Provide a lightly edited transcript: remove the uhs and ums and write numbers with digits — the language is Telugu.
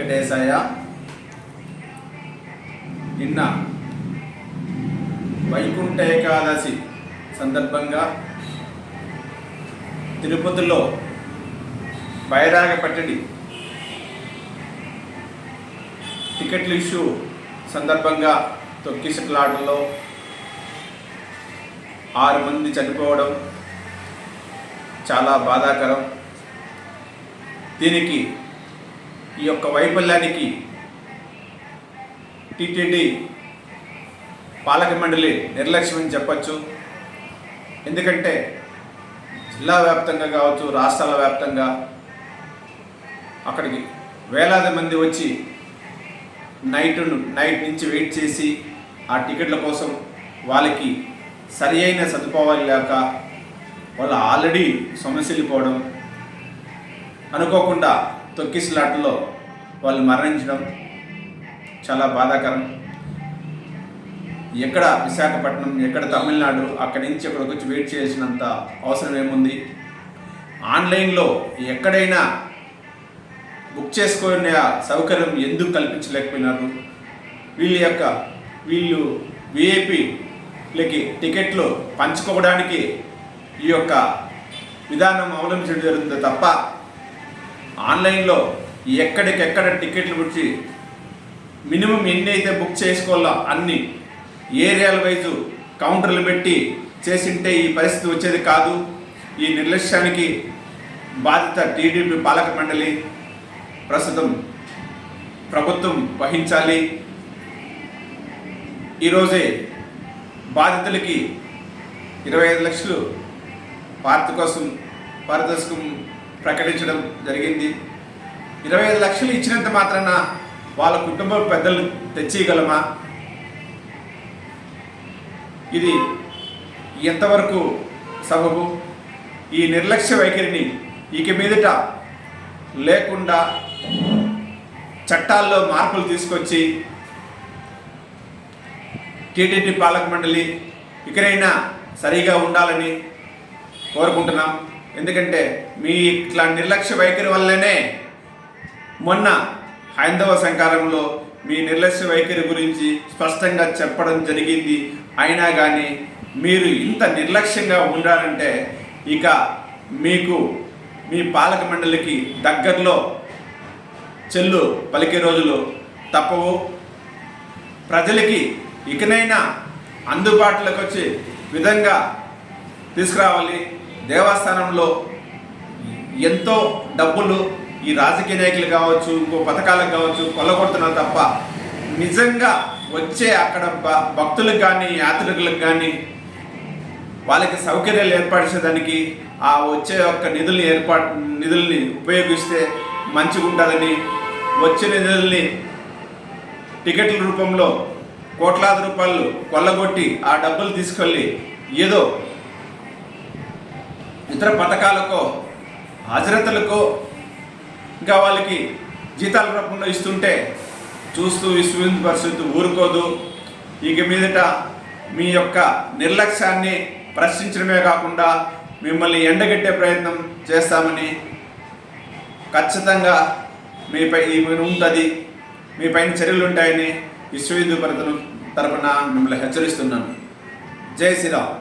వెంకటేశయ్య. నిన్న వైకుంఠ ఏకాదశి సందర్భంగా తిరుపతిలో బైరాగ పట్టడి టికెట్లు ఇష్యూ సందర్భంగా తొక్కిసలాటలో 6 మంది చనిపోవడం చాలా బాధాకరం. దీనికి ఈ యొక్క వైఫల్యానికి టీటీడీ పాలక మండలి నిర్లక్ష్యం అని చెప్పచ్చు. ఎందుకంటే జిల్లా వ్యాప్తంగా కావచ్చు, రాష్ట్రాల వ్యాప్తంగా అక్కడికి వేలాది మంది వచ్చి నైట్ నుంచి వెయిట్ చేసి ఆ టికెట్ల కోసం వాళ్ళకి సరి అయిన సదుపాయాలు లేక వాళ్ళు ఆల్రెడీ సమస్యలిపోవడం, అనుకోకుండా తొక్కిసలాటలో వాళ్ళు మరణించడం చాలా బాధాకరం. ఎక్కడ విశాఖపట్నం, ఎక్కడ తమిళనాడు, అక్కడి నుంచి అక్కడికి వచ్చి వెయిట్ చేసినంత అవసరం ఏముంది? ఆన్లైన్లో ఎక్కడైనా బుక్ చేసుకునే సౌకర్యం ఎందుకు కల్పించలేకపోయినారు? వీళ్ళు విఐపీలకి టికెట్లు పంచుకోవడానికి ఈ యొక్క విధానం అవలంబించడం జరుగుతుంది తప్ప ఆన్లైన్లో ఎక్కడికెక్కడ టికెట్లు వచ్చి మినిమం ఎన్ని అయితే బుక్ చేసుకోవాలో అన్ని ఏరియాల వైజు కౌంటర్లు పెట్టి చేసింటే ఈ పరిస్థితి వచ్చేది కాదు. ఈ నిర్లక్ష్యానికి బాధ్యత టీడీపీ పాలక మండలి, ప్రస్తుతం ప్రభుత్వం వహించాలి. ఈరోజే బాధితులకి 25 లక్షలు పారితోషికం ప్రకటించడం జరిగింది. 25 లక్షలు ఇచ్చినంత మాత్రాన వాళ్ళ కుటుంబ పెద్దలు తెచ్చేయగలమా? ఇది ఎంతవరకు సబబు? ఈ నిర్లక్ష్య వైఖరిని ఇక మీదట లేకుండా చట్టాల్లో మార్పులు తీసుకొచ్చి టీటీడీ పాలక మండలి ఇకనైనా సరిగా ఉండాలని కోరుకుంటున్నాం. ఎందుకంటే మీ ఇట్లా నిర్లక్ష్య వైఖరి వల్లనే మొన్న హైందవ సంకారంలో మీ నిర్లక్ష్య వైఖరి గురించి స్పష్టంగా చెప్పడం జరిగింది. అయినా కానీ మీరు ఇంత నిర్లక్ష్యంగా ఉండాలంటే ఇక మీకు మీ పాలక మండలికి దగ్గరలో చెల్లు పలికే రోజులు తప్పవు. ప్రజలకి ఇకనైనా అందుబాటులోకి వచ్చే విధంగా తీసుకురావాలి. దేవస్థానంలో ఎంతో డబ్బులు ఈ రాజకీయ నాయకులు కావచ్చు, ఇంకో పథకాలకు కావచ్చు కొల్లగొడుతున్నారు తప్ప నిజంగా వచ్చే అక్కడ భక్తులకు కానీ యాత్రికులకు కానీ వాళ్ళకి సౌకర్యాలు ఏర్పరిచేదానికి ఆ వచ్చే యొక్క నిధుల్ని ఉపయోగిస్తే మంచిగా ఉంటుందని, వచ్చే నిధుల్ని టికెట్ల రూపంలో కోట్లాది రూపాయలు కొల్లగొట్టి ఆ డబ్బులు తీసుకెళ్ళి ఏదో ఇతర పథకాలకో హాజరతలకో ఇంకా వాళ్ళకి జీతాల రూపంలో ఇస్తుంటే చూస్తూ విశ్వ హిందూ పరిషత్ ఊరుకోదు. ఇక మీదట మీ యొక్క నిర్లక్ష్యాన్ని ప్రశ్నించడమే కాకుండా మిమ్మల్ని ఎండగట్టే ప్రయత్నం చేస్తామని ఖచ్చితంగా మీపై ఉంటుంది, మీ పైన చర్యలు ఉంటాయని విశ్వ హిందూ పరిషత్ తరపున మిమ్మల్ని హెచ్చరిస్తున్నాను. జై శ్రీరామ్.